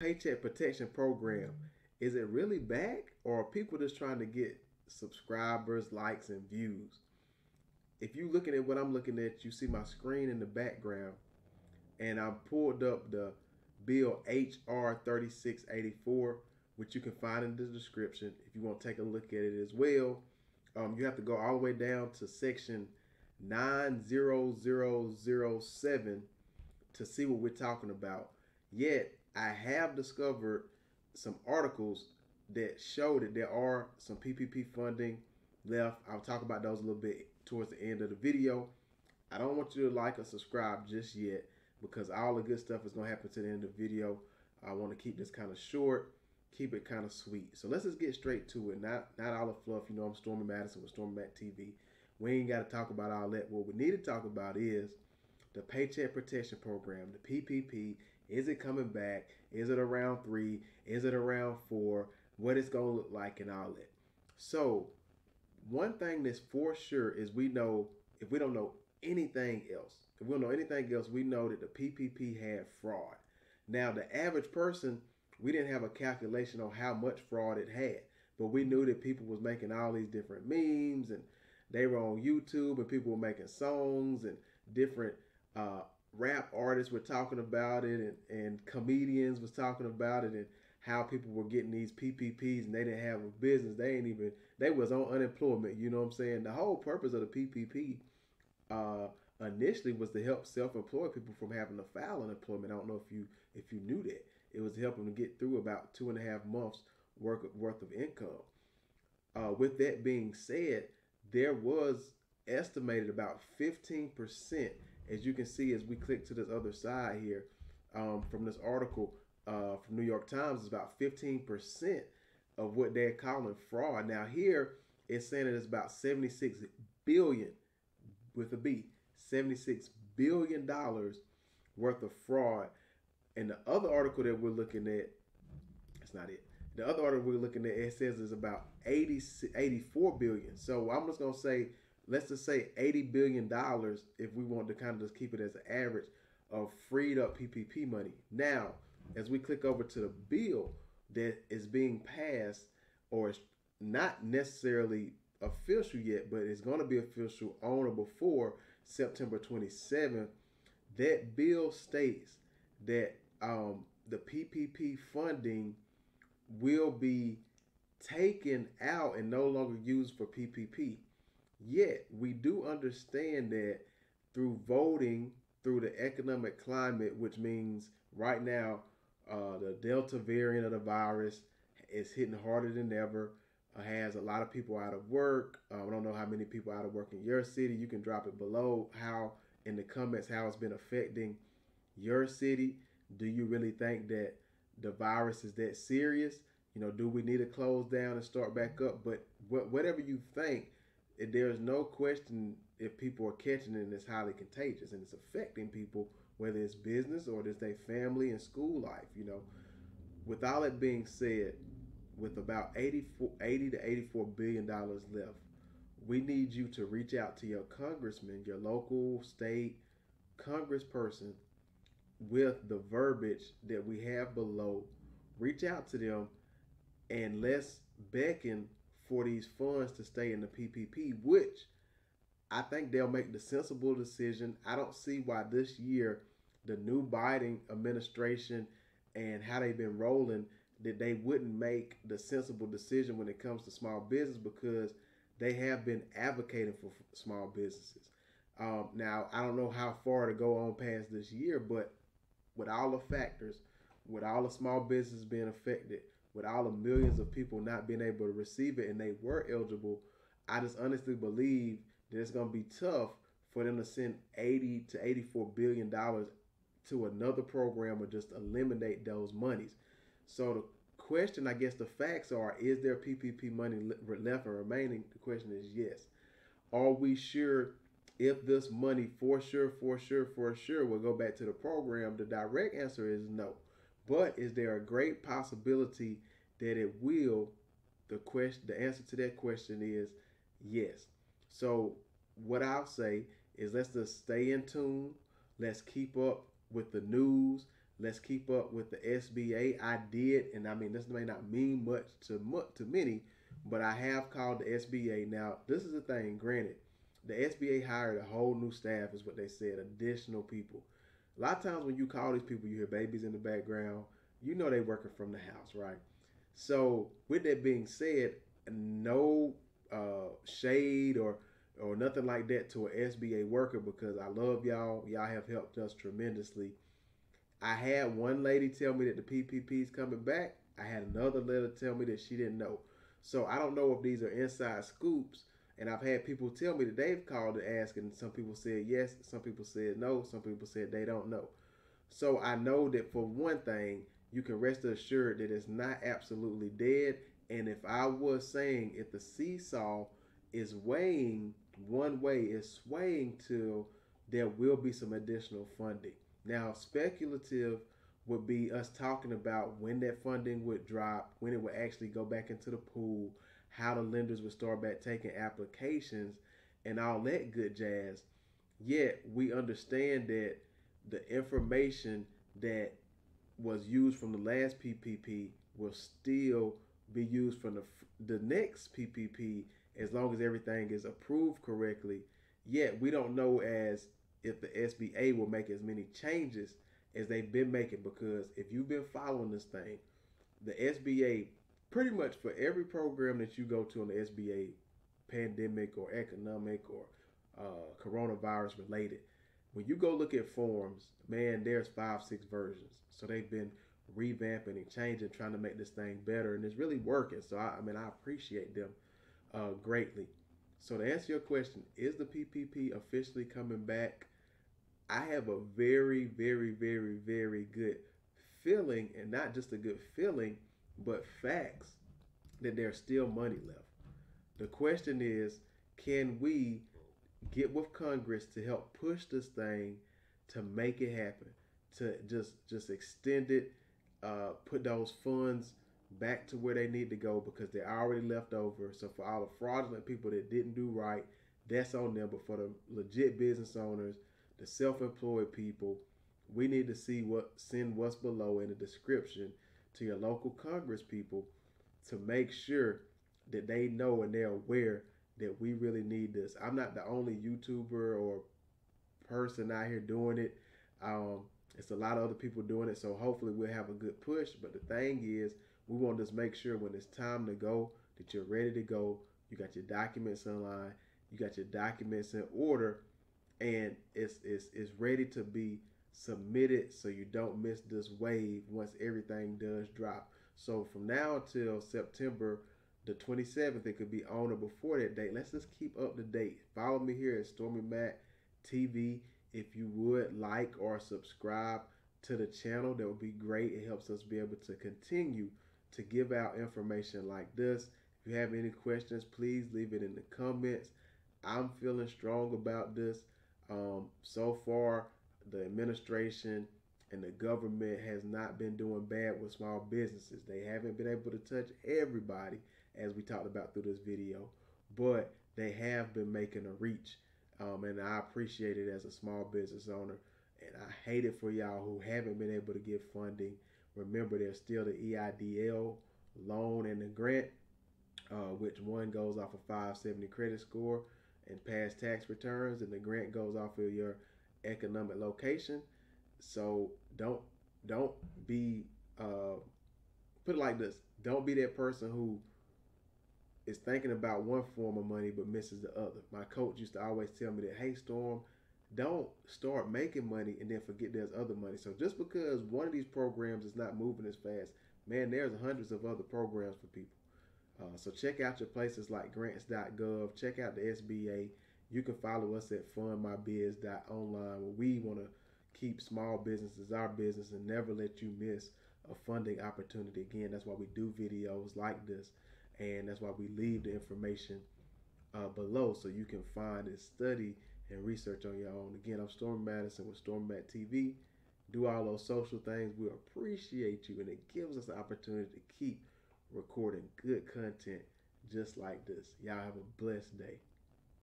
Paycheck Protection Program, is it really back, or are people just trying to get subscribers, likes, and views? If you looking at what I'm looking at, you see my screen in the background, and I pulled up the bill HR 3684, which you can find in the description if you want to take a look at it as well. You have to go all the way down to section 90007 to see what we're talking about. Yet, I have discovered some articles that show that there are some PPP funding left. I'll talk about those a little bit towards the end of the video. I don't want you to like or subscribe just yet because all the good stuff is going to happen to the end of the video. I want to keep this kind of short, keep it kind of sweet. So let's just get straight to it. Not all the fluff. You know, I'm Stormy Madison with Stormy Mac TV. We ain't got to talk about all that. What we need to talk about is the Paycheck Protection Program, the PPP. Is it coming back? Is it around 3? Is it around 4? What it's going to look like and all that. So one thing that's for sure is we know, if we don't know anything else, if we don't know anything else, we know that the PPP had fraud. Now, the average person, we didn't have a calculation on how much fraud it had, but we knew that people was making all these different memes, and they were on YouTube, and people were making songs, and different rap artists were talking about it, and comedians was talking about it, and how people were getting these PPPs and they didn't have a business. They was on unemployment. You know what I'm saying? The whole purpose of the PPP initially was to help self-employed people from having to file unemployment. I don't know if you knew that. It was helping them get through about 2.5 months worth of income. With that being said, there was estimated about 15%, as you can see as we click to this other side here, from this article from New York Times, is about 15% of what they're calling fraud. Now here it's saying that it's about 76 billion with a B, $76 billion worth of fraud. And the other article that we're looking at, that's not it. The other article we're looking at, it says it's about 84 billion. So I'm just gonna say, let's just say $80 billion if we want to kind of just keep it as an average of freed up PPP money. Now, as we click over to the bill that is being passed, or is not necessarily official yet, but it's going to be official on or before September 27th, that bill states that the PPP funding will be taken out and no longer used for PPP. Yet, we do understand that through voting, through the economic climate, which means right now the Delta variant of the virus is hitting harder than ever, has a lot of people out of work. I don't know how many people out of work in your city. You can drop it below how in the comments how it's been affecting your city. Do you really think that the virus is that serious? You know, do we need to close down and start back up? But whatever you think, there's no question if people are catching it and it's highly contagious and it's affecting people, whether it's business or it's their family and school life. You know, with all that being said, with about 80 to 84 billion dollars left, we need you to reach out to your congressman, your local, state congressperson, with the verbiage that we have below. Reach out to them and let's beckon for these funds to stay in the PPP, which I think they'll make the sensible decision. I don't see why this year the new Biden administration and how they've been rolling, that they wouldn't make the sensible decision when it comes to small business, because they have been advocating for small businesses. Now, I don't know how far to go on past this year, but with all the factors, with all the small businesses being affected, with all the millions of people not being able to receive it and they were eligible, I just honestly believe that it's going to be tough for them to send 80 to 84 billion dollars to another program or just eliminate those monies. So the question, I guess the facts are, is there PPP money left and remaining? The question is yes. Are we sure if this money for sure will go back to the program? The direct answer is no. But is there a great possibility that it will? The answer to that question is yes. So what I'll say is, let's just stay in tune. Let's keep up with the news. Let's keep up with the SBA. I did, and I mean, this may not mean much to many, but I have called the SBA. Now, this is the thing. Granted, the SBA hired a whole new staff, is what they said, additional people. A lot of times when you call these people, you hear babies in the background. You know they working from the house, right? So, with that being said, no shade or nothing like that to an SBA worker, because I love y'all. Y'all have helped us tremendously. I had one lady tell me that the PPP is coming back. I had another lady tell me that she didn't know. So I don't know if these are inside scoops. And I've had people tell me that they've called to ask, and some people said yes, some people said no, some people said they don't know. So I know that for one thing, you can rest assured that it's not absolutely dead. And if I was saying if the seesaw is weighing one way, it's swaying till there will be some additional funding. Now, speculative would be us talking about when that funding would drop, when it would actually go back into the pool, how the lenders would start back taking applications, and all that good jazz. Yet, we understand that the information that was used from the last PPP will still be used from the next PPP as long as everything is approved correctly. Yet we don't know as if the SBA will make as many changes as they've been making, because if you've been following this thing, the SBA pretty much for every program that you go to on the SBA, pandemic or economic or coronavirus related, when you go look at forms, man, there's 5, 6 versions. So they've been revamping and changing, trying to make this thing better, and it's really working. So I mean, I appreciate them greatly. So to answer your question, is the PPP officially coming back? I have a very, very, very, very good feeling, and not just a good feeling, but facts that there's still money left. The question is, can we get with Congress to help push this thing to make it happen, to just extend it, put those funds back to where they need to go, because they're already left over. So for all the fraudulent people that didn't do right, that's on them. But for the legit business owners, the self-employed people, we need to send what's below in the description to your local Congress people to make sure that they know and they're aware that we really need this. I'm not the only YouTuber or person out here doing it. It's a lot of other people doing it, so hopefully we'll have a good push. But the thing is, we want to just make sure when it's time to go that you're ready to go. You got your documents online, you got your documents in order, and it's ready to be submitted, so you don't miss this wave once everything does drop. So from now till September the 27th, it could be on or before that date. Let's just keep up to date. Follow me here at Stormy Mac TV. If you would like or subscribe to the channel, that would be great. It helps us be able to continue to give out information like this. If you have any questions, please leave it in the comments. I'm feeling strong about this. So far, the administration and the government has not been doing bad with small businesses. They haven't been able to touch everybody, as we talked about through this video, but they have been making a reach. And I appreciate it as a small business owner. And I hate it for y'all who haven't been able to get funding. Remember, there's still the EIDL loan and the grant, which one goes off a 570 credit score and past tax returns, and the grant goes off of your economic location. So don't be put it like this. Don't be that person who is thinking about one form of money but misses the other. My coach used to always tell me that, hey Storm, don't start making money and then forget there's other money. So just because one of these programs is not moving as fast, man, there's hundreds of other programs for people. So check out your places like grants.gov. Check out the SBA. You can follow us at fundmybiz.online, where we want to keep small businesses our business and never let you miss a funding opportunity. Again, that's why we do videos like this, and that's why we leave the information below so you can find and study and research on your own. Again, I'm Stormy Madison with Stormy Matt TV. Do all those social things. We appreciate you, and it gives us the opportunity to keep recording good content just like this. Y'all have a blessed day.